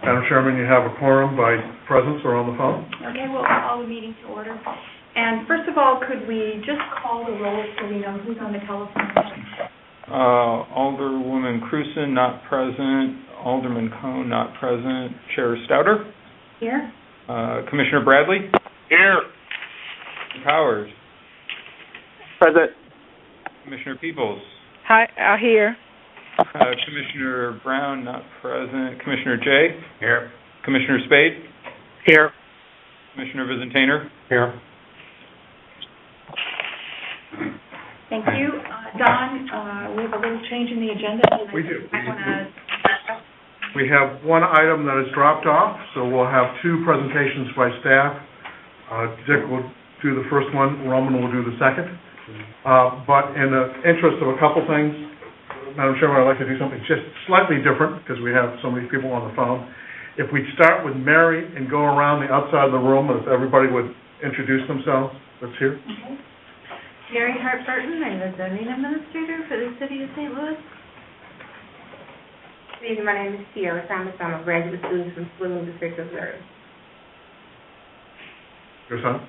Madam Chairman, you have a quorum by presence or on the phone. Okay, we'll call the meeting to order. And first of all, could we just call the roll so we know who's on the telephone? Alderwoman Cruzen, not present. Alderman Cone, not present. Chair Stouter? Here. Commissioner Bradley? Here. Powers? Present. Commissioner Peoples? Hi, here. Commissioner Brown, not present. Commissioner Jay? Here. Commissioner Spade? Here. Commissioner Vizentainer? Here. Thank you. Don, we have a little change in the agenda. We do. Discuss. We have one item that has dropped off, so we'll have two presentations by staff. Dick will do the first one, Roman will do the second. But in the interest of a couple things, Madam Chairman, I'd like to do something just slightly different because we have so many people on the phone. If we start with Mary and go around the outside of the room, if everybody would introduce themselves, let's hear. Okay. Mary Hart Burton, I'm the zoning administrator for the city of St. Louis. Good evening, my name is Sierra Thomas. I'm a graduate student from Springfield District of Missouri. Your son?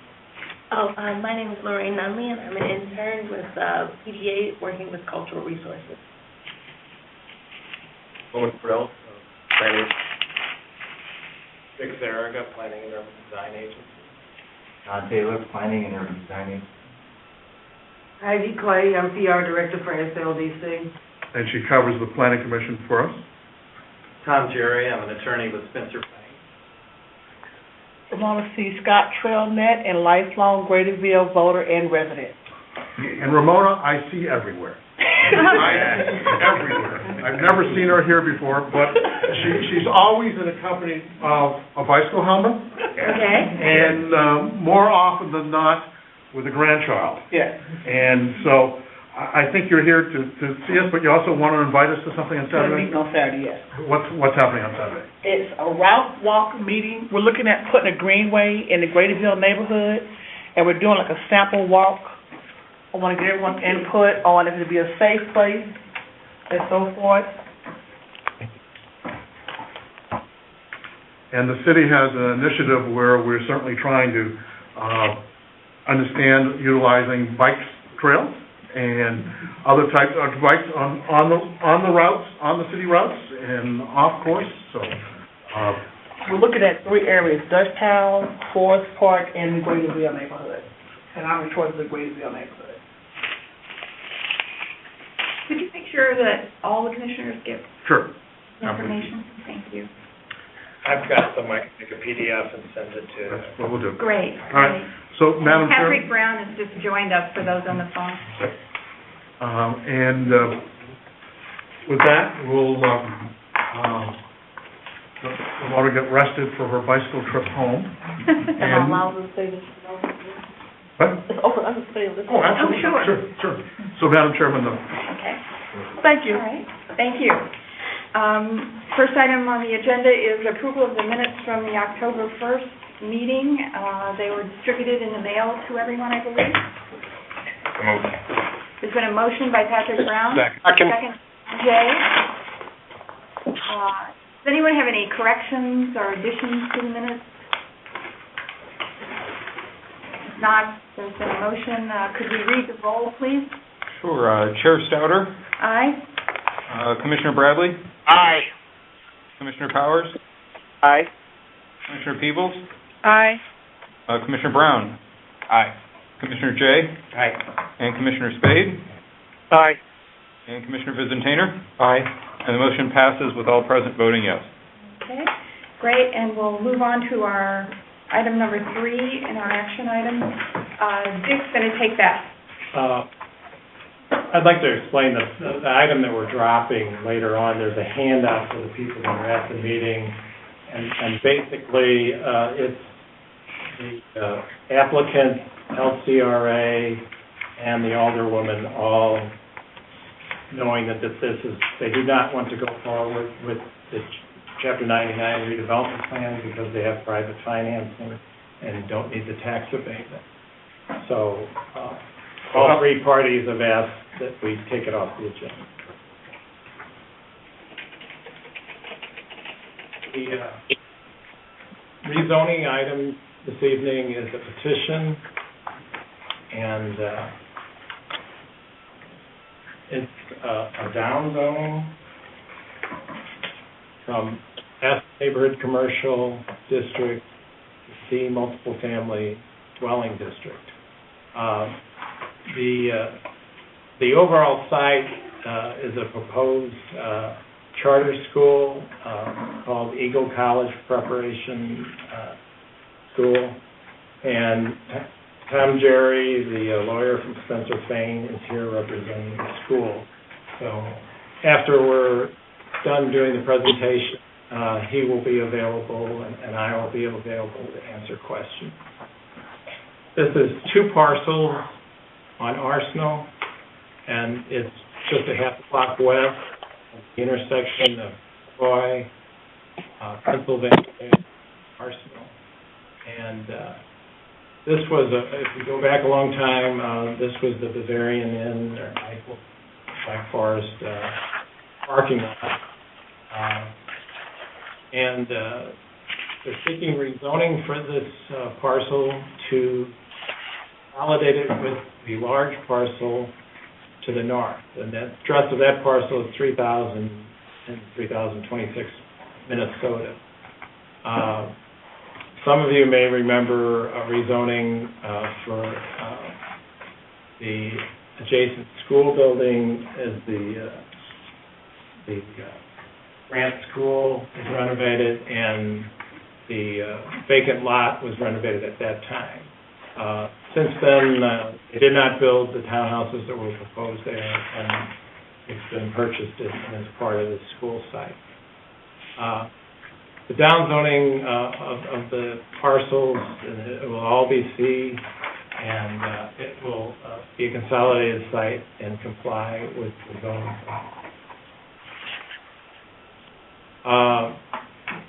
My name is Lorraine Nunley, and I'm an intern with PDA working with cultural resources. Owen Frill, planning. Vic Zaraga, planning and urban design agency. Todd Taylor, planning and urban design agency. Ivy Clay, I'm PR director for SLDC. And she covers the planning commission for us. Tom Jerry, I'm an attorney with Spencer Planning. Ramona C. Scott, TrailNet, and lifelong Gradyville voter and resident. And Ramona, I see everywhere. Everywhere. I've never seen her here before, but she's always in a company of a bicycle helmet. Okay. And more often than not, with a grandchild. Yes. And so I think you're here to see us, but you also want to invite us to something on We're Saturday? meeting on Saturday, yes. What's happening on Saturday? It's a route walk meeting. We're looking at putting a greenway in the Gradyville neighborhood, and we're doing like a sample walk. I want to get everyone's input on if it'll be a safe place and so forth. And the city has an initiative where we're certainly trying to understand utilizing bike trails and other types of bikes on the routes, on the city routes and off course. So We're looking at three areas: Dutchtown, Forest Park, and the Gradyville neighborhood. And I'm in charge of the Gradyville neighborhood. Could you make sure that all the commissioners get sure. information? Thank you. I've got some, I can make a PDF and send it to. That's what we'll do. Great. All right. So, Madam Chair. Patrick Brown has just joined us for those on the phone. With that, we'll want to get rested for her bicycle trip home. Am I allowed to say this? What? I can say this. Oh, absolutely. Sure. So, Madam Chairman, Okay. Thank you. All right. Thank you. First item on the agenda is approval of the minutes from the October 1st meeting. They were distributed in the mail to everyone, I believe. There's been a motion by Patrick Brown. Second. Jay. Does anyone have any corrections or additions to the minutes? If not, there's been a motion. Could we read the roll, please? Sure. Chair Stouter? Aye. Commissioner Bradley? Aye. Commissioner Powers? Aye. Commissioner Peebles? Aye. Commissioner Brown? Aye. Commissioner Jay? Aye. And Commissioner Spade? Aye. And Commissioner Vizentainer? Aye. And the motion passes with all present voting yes. Okay, great, and we'll move on to our item number 3 in our action item. Dick's going to take that. I'd like to explain the item that we're dropping later on. There's a handout for the people that are at the meeting, and basically it's the applicant, LCRA, and the alderwoman all knowing that they do not want to go forward with the Chapter 99 redevelopment plan because they have private financing and don't need the tax abatement. So all three parties have asked that we take it off the agenda. rezoning item this evening is a petition, and it's a downzoning from F neighborhood commercial district to C multiple family dwelling district. The overall site is a proposed charter school called Eagle College Preparation School, and Tom Jerry, the lawyer from Spencer Fane, is here representing the school. So after we're done doing the presentation, he will be available and I will be available to answer questions. This is 2 parcels on Arsenal, and it's just a half a block west of the intersection of Troy, Pennsylvania, Arsenal. And this was, if we go back a long time, this was the Bavarian Inn or Black Forest parking lot. And they're seeking rezoning for this parcel to consolidate it with the large parcel to the north. And the address of that parcel is 3026 Minnesota. Some of you may remember rezoning for the adjacent school building as the Grant School was renovated, and the vacant lot was renovated at that time. Since then, they did not build the townhouses that were proposed there, and it's been purchased as part of the school site. The downzoning of the parcels, it will all be C, and it will be a consolidated site and comply with the zoning.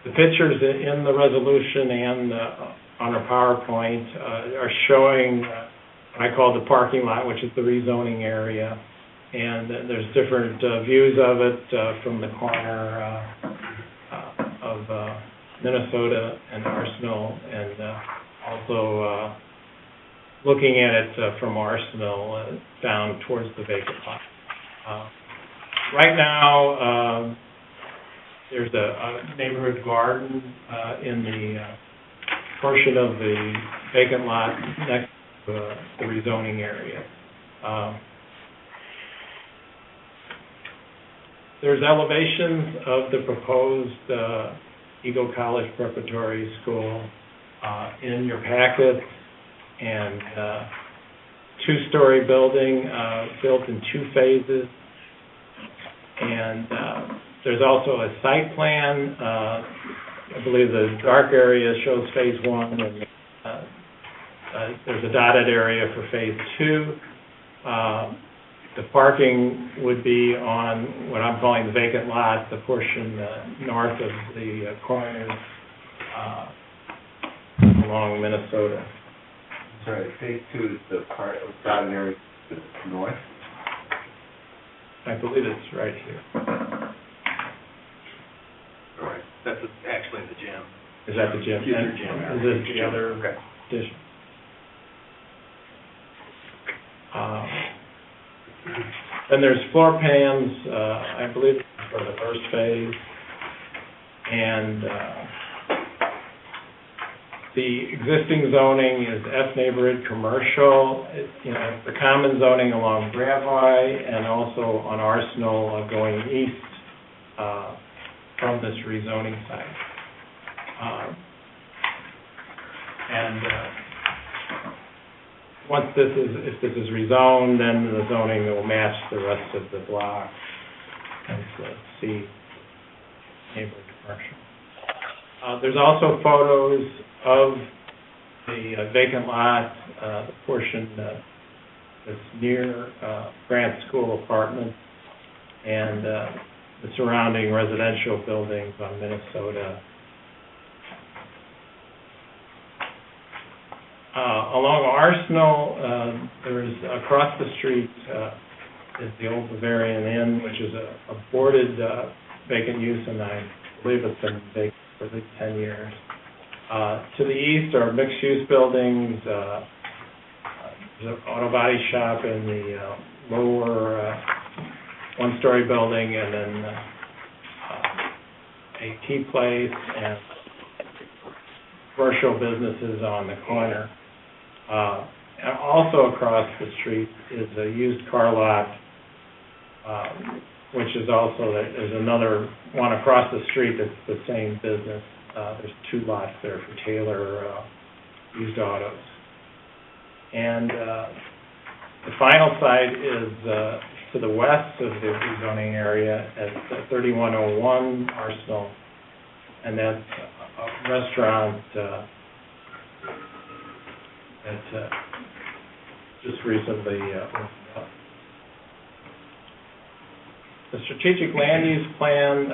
The pictures in the resolution and on our PowerPoint are showing what I call the parking lot, which is the rezoning area. And there's different views of it from the corner of Minnesota and Arsenal, and also looking at it from Arsenal down towards the vacant lot. Right now, there's a neighborhood garden in the portion of the vacant lot next to the rezoning area. There's elevations of the proposed Eagle College Preparatory School in your packet, and 2-story building built in 2 phases. And there's also a site plan. I believe the dark area shows phase 1, and there's a dotted area for phase 2. The parking would be on what I'm calling the vacant lot, the portion north of the corners along Minnesota. Sorry, phase 2 is the part of dotted area to the north? I believe it's right here. All right. That's actually the gym. Is that the gym? Future gym. Is this the other addition? Then there's floor plans, I believe, for the first phase. And the existing zoning is F neighborhood commercial. The common zoning along Gravois and also on Arsenal going east from this rezoning site. Once if this is rezoned, then the zoning will match the rest of the block and C neighborhood commercial. There's also photos of the vacant lot, the portion that's near Grant School Apartments, and the surrounding residential buildings on Minnesota. Along Arsenal, there's across the street is the old Bavarian Inn, which is a boarded vacant use, and I believe it's been vacant for at least 10 years. To the east are mixed-use buildings, there's an auto body shop in the lower one-story building, and then a tea place and commercial businesses on the corner. And also across the street is a used car lot, which is also, there's another one across the street that's the same business. There's 2 lots there for Taylor used autos. And the final site is to the west of the rezoning area at 3101 Arsenal, and that's a restaurant that just recently opened up. The strategic land use plan,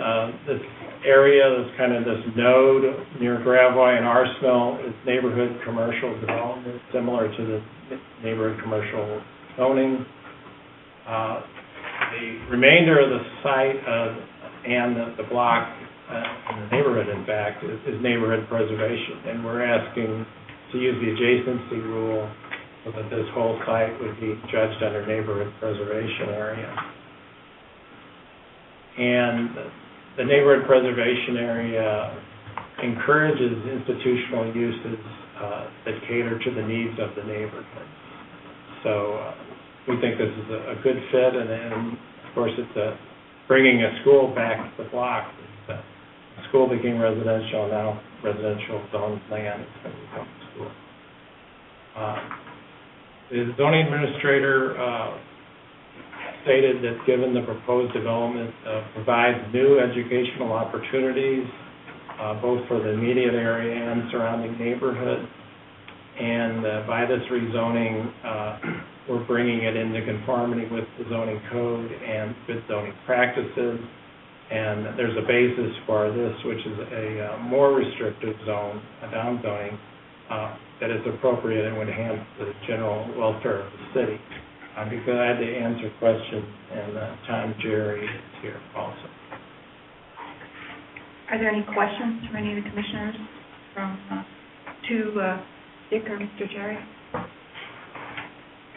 this area, this kind of this node near Gravois and Arsenal is neighborhood commercial development, similar to the neighborhood commercial zoning. The remainder of the site and the block in the neighborhood, in fact, is neighborhood preservation, and we're asking to use the adjacency rule so that this whole site would be judged under neighborhood preservation area. And the neighborhood preservation area encourages institutional uses that cater to the needs of the neighborhood. So we think this is a good fit, and of course it's bringing a school back to the block. The school became residential, now residential zoned land is going to become a school. The zoning administrator stated that given the proposed development provides new educational opportunities both for the immediate area and surrounding neighborhood, and by this rezoning we're bringing it into conformity with the zoning code and good zoning practices, and there's a basis for this, which is a more restrictive zone, a downzoning, that is appropriate and would enhance the general welfare of the city. I'd be glad to answer questions, and Tom Jerry is here also. Are there any questions from any of the commissioners to Dick or Mr. Jerry?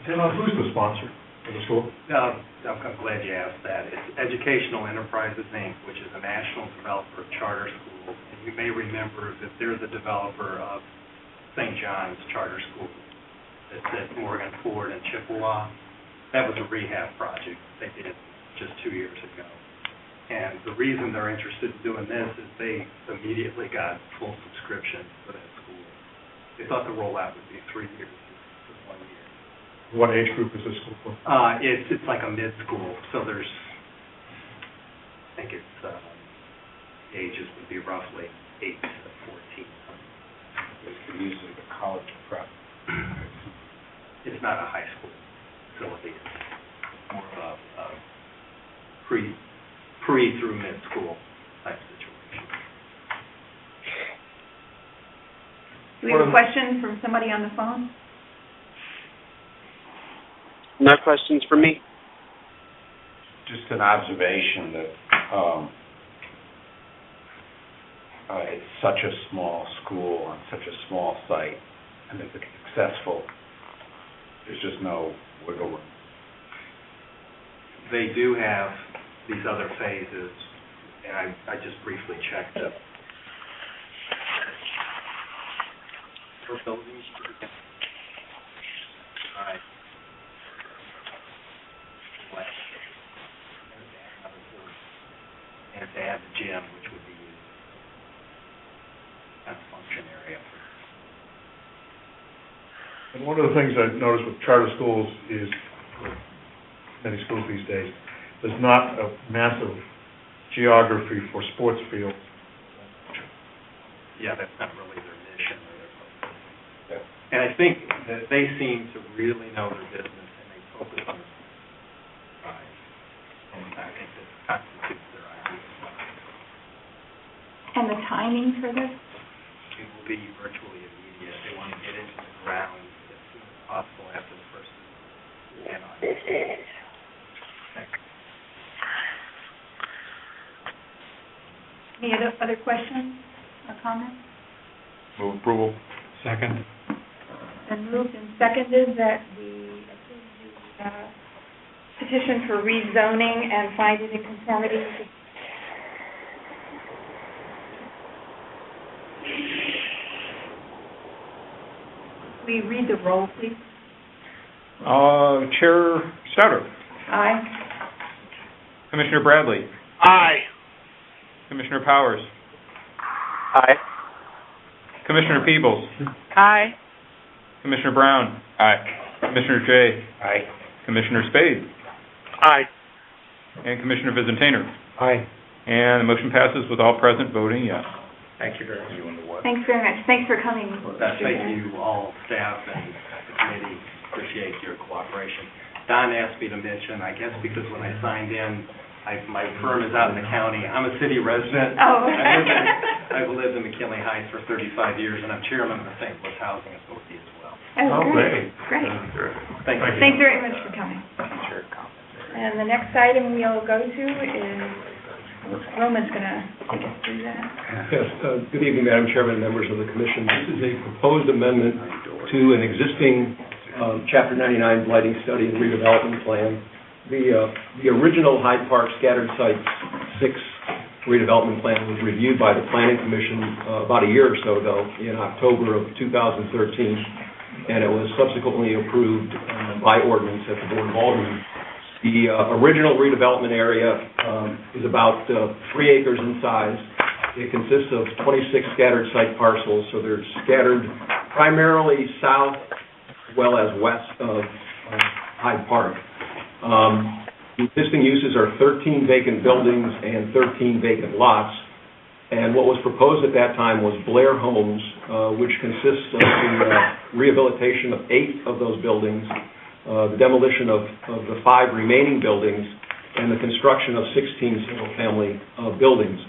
Who's the sponsor of the school? I'm glad you asked that. It's Educational Enterprises, Inc., which is a national developer of charter schools. And you may remember that they're the developer of St. John's Charter School that's at Morgan Ford and Chippewa. That was a rehab project they did just 2 years ago. And the reason they're interested in doing this is they immediately got full subscription for that school. They thought the rollout would be 3 years. It was 1 year. What age group is this school for? It's like a mid-school, so there's, I think it's, ages would be roughly 8 to 14. It's usually the college prep. It's not a high school facility. It's more of a pre through mid-school type situation. Do we have a question from somebody on the phone? No questions for me. Just an observation that it's such a small school on such a small site, and if it's successful, there's just no wiggle room. They do have these other phases, and I just briefly checked them. For buildings, right. And to add the gym, which would be used as a function area. And one of the things I've noticed with charter schools is, many schools these days, there's not a massive geography for sports fields. Yeah, that's not really their mission or their focus. Yeah. And I think that they seem to really know their business, and they focus on the side. And I think that constitutes their idea. And the timing for this? It will be virtually immediate. They want to get into the ground as soon as possible after the first and on. Any other questions or comments? Move approval. Second. Been moved and seconded that we approve the petition for rezoning and find it in conformity with the... We read the roll, please. Chair Stouter. Aye. Commissioner Bradley. Aye. Commissioner Powers. Aye. Commissioner Peebles. Aye. Commissioner Brown. Aye. Commissioner Jay. Aye. Commissioner Spade. Aye. And Commissioner Vizentainer. Aye. And the motion passes with all present voting yes. Thank you very much. Thanks very much. Thanks for coming. Thank you all, staff and the committee. Appreciate your cooperation. Don asked me to mention, I guess because when I signed in, my firm is out in the county. I'm a city resident. Oh. I've lived in McKinley Heights for 35 years, and I'm chairman of the St. Louis Housing Authority as well. Oh, great. Great. Thank you. Thanks very much for coming. And the next item we'll go to is, Roman's going to take us through that. Yes, good evening, Madam Chairman and members of the Commission. This is a proposed amendment to an existing Chapter 99 blighting study and redevelopment plan. The original Hyde Park Scattered Sites 6 redevelopment plan was reviewed by the Planning Commission about a year or so ago, in October of 2013, and it was subsequently approved by ordinance at the Board of Aldermen. The original redevelopment area is about 3 acres in size. It consists of 26 scattered site parcels, so they're scattered primarily south as well as west of Hyde Park. The existing uses are 13 vacant buildings and 13 vacant lots, and what was proposed at that time was Blair Homes, which consists of the rehabilitation of 8 of those buildings, the demolition of the 5 remaining buildings, and the construction of 16 single-family buildings.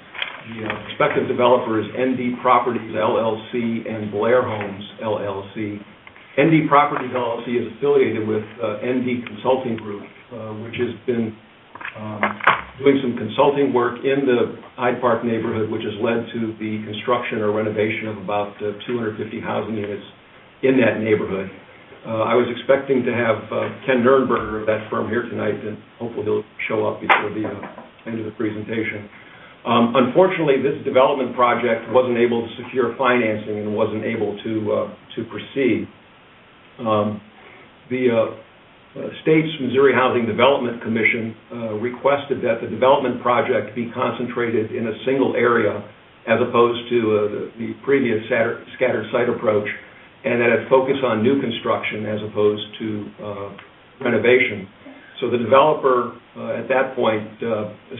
The prospective developer is ND Properties, LLC, and Blair Homes, LLC. ND Properties, LLC is affiliated with ND Consulting Group, which has been doing some consulting work in the Hyde Park neighborhood, which has led to the construction or renovation of about 250 housing units in that neighborhood. I was expecting to have Ken Nurnberger of that firm here tonight, and hopefully he'll show up before the end of the presentation. Unfortunately, this development project wasn't able to secure financing and wasn't able to proceed. The state's Missouri Housing Development Commission requested that the development project be concentrated in a single area as opposed to the previous scattered site approach, and that it focus on new construction as opposed to renovation. So the developer at that point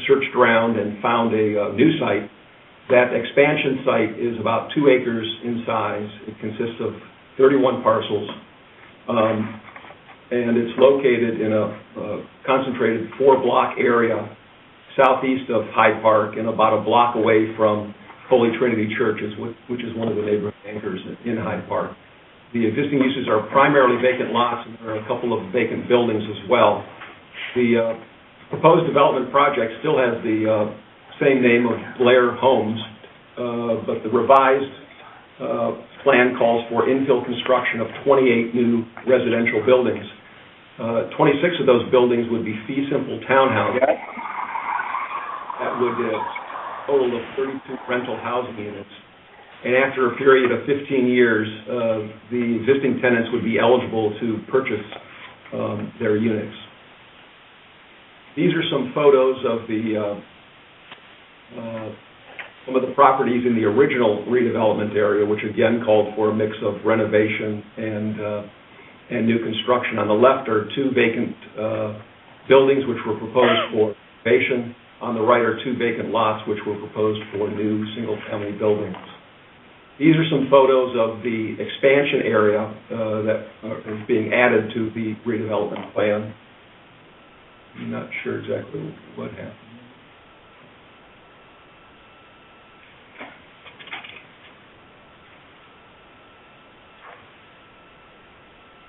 searched around and found a new site. That expansion site is about 2 acres in size. It consists of 31 parcels, and it's located in a concentrated 4-block area southeast of Hyde Park and about a block away from Holy Trinity Church, which is one of the neighborhood anchors in Hyde Park. The existing uses are primarily vacant lots, and there are a couple of vacant buildings as well. The proposed development project still has the same name of Blair Homes, but the revised plan calls for infill construction of 28 new residential buildings. 26 of those buildings would be fee simple townhouses. That would total of 32 rental housing units. And after a period of 15 years, the existing tenants would be eligible to purchase their units. These are some photos of some of the properties in the original redevelopment area, which again called for a mix of renovation and new construction. On the left are 2 vacant buildings which were proposed for renovation. On the right are 2 vacant lots which were proposed for new single-family buildings. These are some photos of the expansion area that is being added to the redevelopment plan. I'm not sure exactly what happened.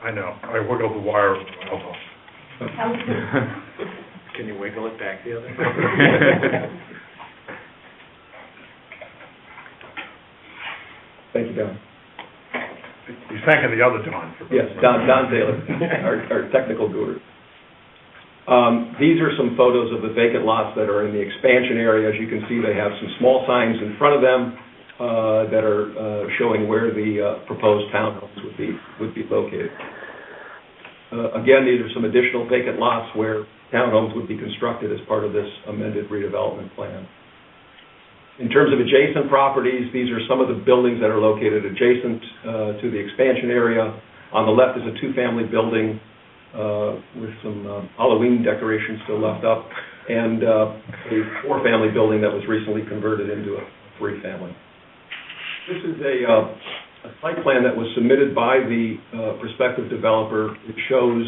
I know. I wiggled the wire with my elbow. Can you wiggle it back the other way? Thank you, Don. He's thanking the other Don for this. Yes, Don Taylor, our technical guru. These are some photos of the vacant lots that are in the expansion area. As you can see, they have some small signs in front of them that are showing where the proposed townhomes would be located. Again, these are some additional vacant lots where townhomes would be constructed as part of this amended redevelopment plan. In terms of adjacent properties, these are some of the buildings that are located adjacent to the expansion area. On the left is a two-family building with some Halloween decorations still left up, and a four-family building that was recently converted into a three-family. This is a site plan that was submitted by the prospective developer. It shows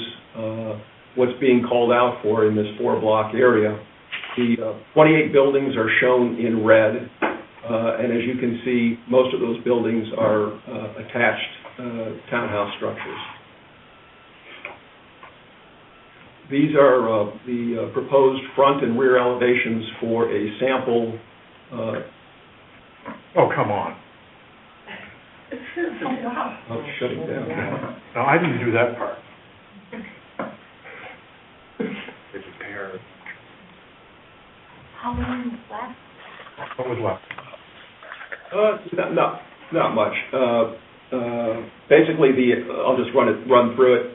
what's being called out for in this four-block area. The 28 buildings are shown in red, and as you can see, most of those buildings are attached townhouse structures. These are the proposed front and rear elevations for a sample. Oh, come on. Oh, shut it down. No, I didn't do that part. It's a pair. How long is left? What was left? Not much. Basically, I'll just run through it.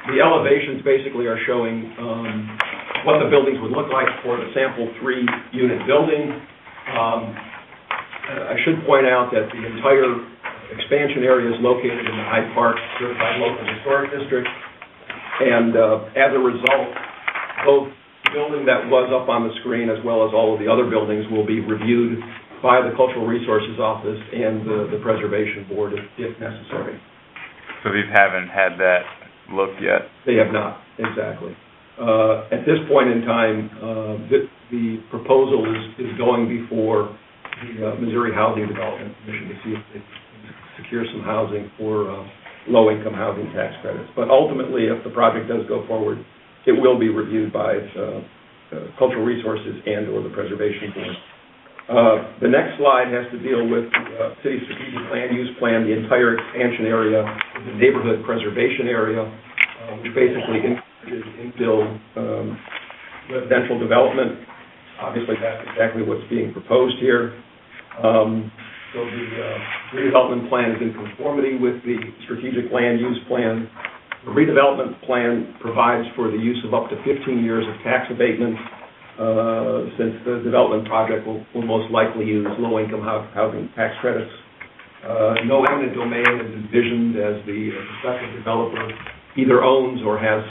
The elevations basically are showing what the buildings would look like for the sample 3-unit building. I should point out that the entire expansion area is located in the Hyde Park Certified Local Historic District, and as a result, both the building that was up on the screen as well as all of the other buildings will be reviewed by the Cultural Resources Office and the Preservation Board if necessary. So these haven't had that look yet? They have not, exactly. At this point in time, the proposal is going before the Missouri Housing Development Commission to see if they can secure some housing for low-income housing tax credits. But ultimately, if the project does go forward, it will be reviewed by Cultural Resources and/or the Preservation Board. The next slide has to deal with the City Strategic Land Use Plan, the entire expansion area, the neighborhood preservation area, which basically encourages infill residential development. Obviously, that's exactly what's being proposed here. So the redevelopment plan is in conformity with the Strategic Land Use Plan. The redevelopment plan provides for the use of up to 15 years of tax abatement, since the development project will most likely use low-income housing tax credits. No eminent domain is envisioned, as the prospective developer either owns or has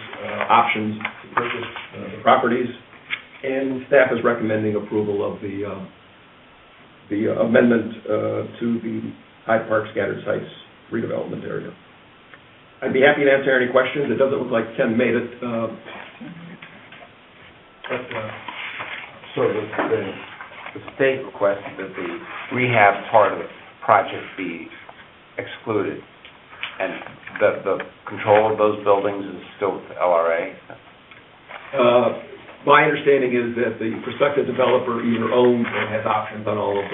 options to purchase the properties, and staff is recommending approval of the amendment to the Hyde Park Scattered Sites redevelopment area. I'd be happy to answer any questions. It doesn't look like Ken made it. So the state requested that the rehab part of the project be excluded, and the control of those buildings is still with the LRA? My understanding is that the prospective developer either owns or has options on all of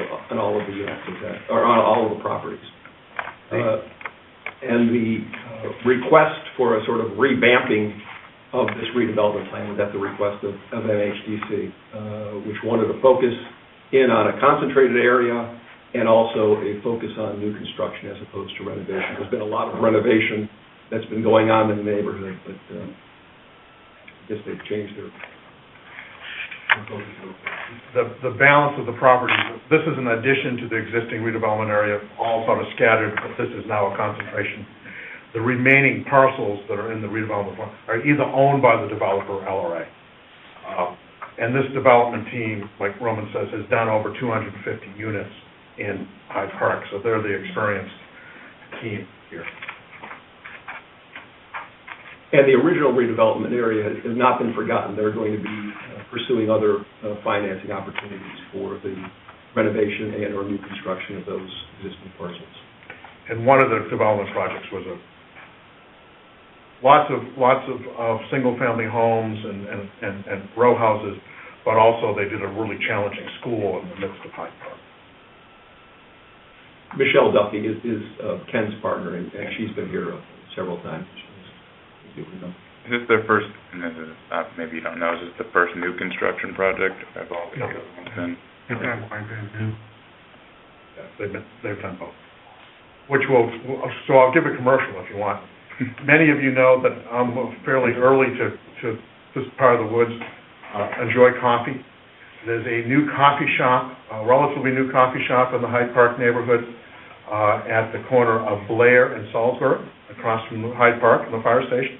the units, or on all of the properties. And the request for a sort of revamping of this redevelopment plan was at the request of MHDC, which wanted to focus in on a concentrated area and also a focus on new construction as opposed to renovation. There's been a lot of renovation that's been going on in the neighborhood, but I guess they've changed their focus. The balance of the property, this is an addition to the existing redevelopment area, all sort of scattered, but this is now a concentration. The remaining parcels that are in the redevelopment plan are either owned by the developer or LRA. And this development team, like Roman says, has done over 250 units in Hyde Park, so they're the experienced team here. And the original redevelopment area has not been forgotten. They're going to be pursuing other financing opportunities for the renovation and or new construction of those existing parcels. And one of the development projects was lots of single-family homes and row houses, but also they did a really challenging school in the midst of Hyde Park. Michelle Duffy is Ken's partner, and she's been here several times. Is this their first, and this is, maybe you don't know, is this the first new construction project? Have all the other ones been? They've done both. So I'll give a commercial if you want. Many of you know that I'm fairly early to this part of the woods, enjoy coffee. There's a new coffee shop, a relatively new coffee shop in the Hyde Park neighborhood at the corner of Blair and Salisbury, across from Hyde Park and the fire station.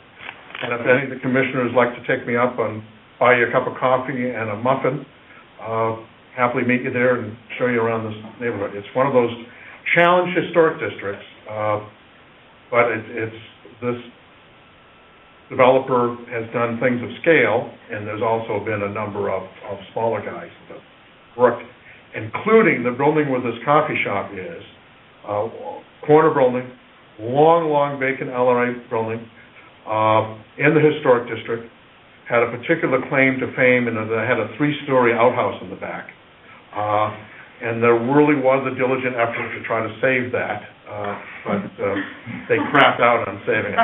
And if any of the commissioners like to take me up and buy you a cup of coffee and a muffin, happily meet you there and show you around this neighborhood. It's one of those challenged historic districts, but this developer has done things of scale, and there's also been a number of smaller guys that have worked, including the building where this coffee shop is, corner building, long vacant LRA building, in the historic district, had a particular claim to fame, and it had a 3-story outhouse in the back. And there really was a diligent effort to try to save that, but they crapped out on saving it.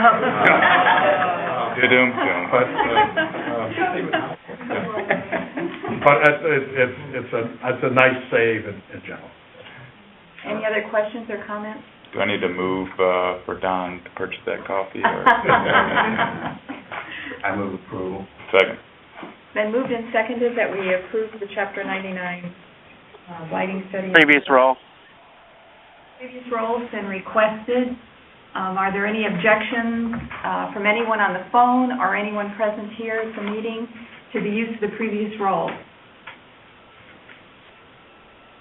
But it's a nice save in general. Any other questions or comments? Do I need to move for Don to purchase that coffee? Or? I move approval. Second. Been moved and seconded that we approve the Chapter 99 lighting study. Previous roll. Previous roles been requested. Are there any objections from anyone on the phone or anyone present here at the meeting to the use of the previous role?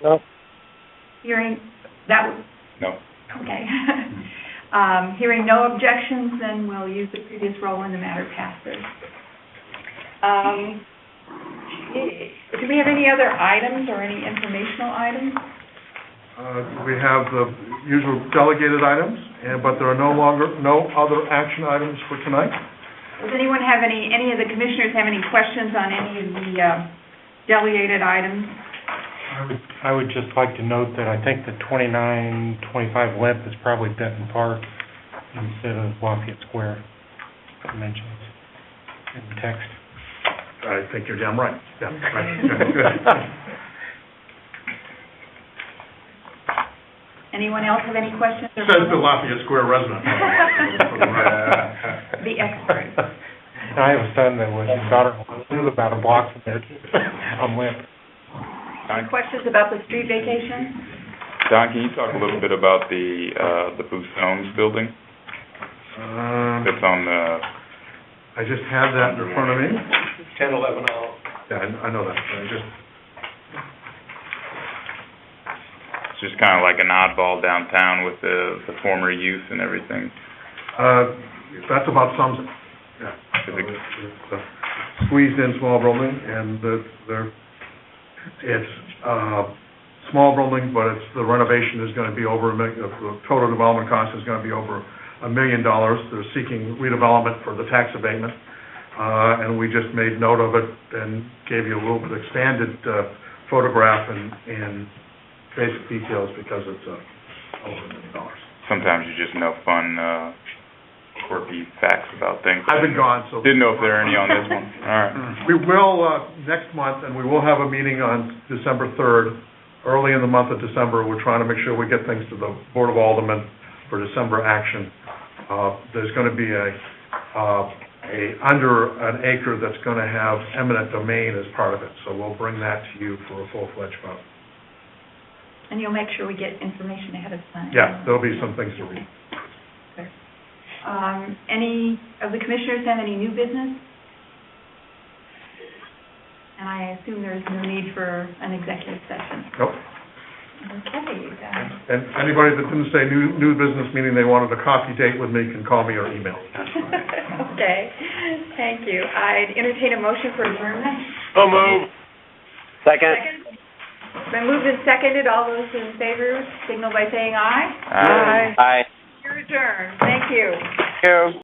No. Hearing that. No. Okay. Hearing no objections, then we'll use the previous role and the matter passes. Do we have any other items or any informational items? We have the usual delegated items, but there are no other action items for tonight. Does anyone have any of the commissioners have any questions on any of the delegated items? I would just like to note that I think the 2925 Limp is probably Benton Park instead of Lafayette Square dimensions in the text. I think you're damn right. Yeah, right. Anyone else have any questions? Says the Lafayette Square resident. The expert. And I have a son that his daughter lives about a block from there on Limp. Any questions about the street vacation? Don, can you talk a little bit about the Booth Homes building? That's on the... I just have that in front of me. 1011 Yeah, I know that. It's just kind of like an oddball downtown with the former youth and everything. That's about sums it. Yeah. It's a squeezed-in small building, and it's small building, but the renovation is going to be over the total development cost is going to be over $1 million. They're seeking redevelopment for the tax abatement, and we just made note of it and gave you a little bit expanded photograph and basic details because it's over $1 million. Sometimes you just know fun, quirky facts about things. I've been gone, so... Didn't know if there are any on this one. All right. We will next month, and we will have a meeting on December 3rd. Early in the month of December, we're trying to make sure we get things to the Board of Aldermen for December action. There's going to be under an acre that's going to have eminent domain as part of it, so we'll bring that to you for a full-fledged vote. And you'll make sure we get information ahead of time. Yeah, there'll be some things to read. Okay. Any of the commissioners have any new business? And I assume there's no need for an executive session. Nope. Okay. And anybody that didn't say new business, meaning they wanted a coffee date with me, can call me or email. Okay. Thank you. I'd entertain a motion for adjournment. So moved. Second. Been moved and seconded. All those in favor signal by saying aye. Aye. You're adjourned. Thank you. Thank you.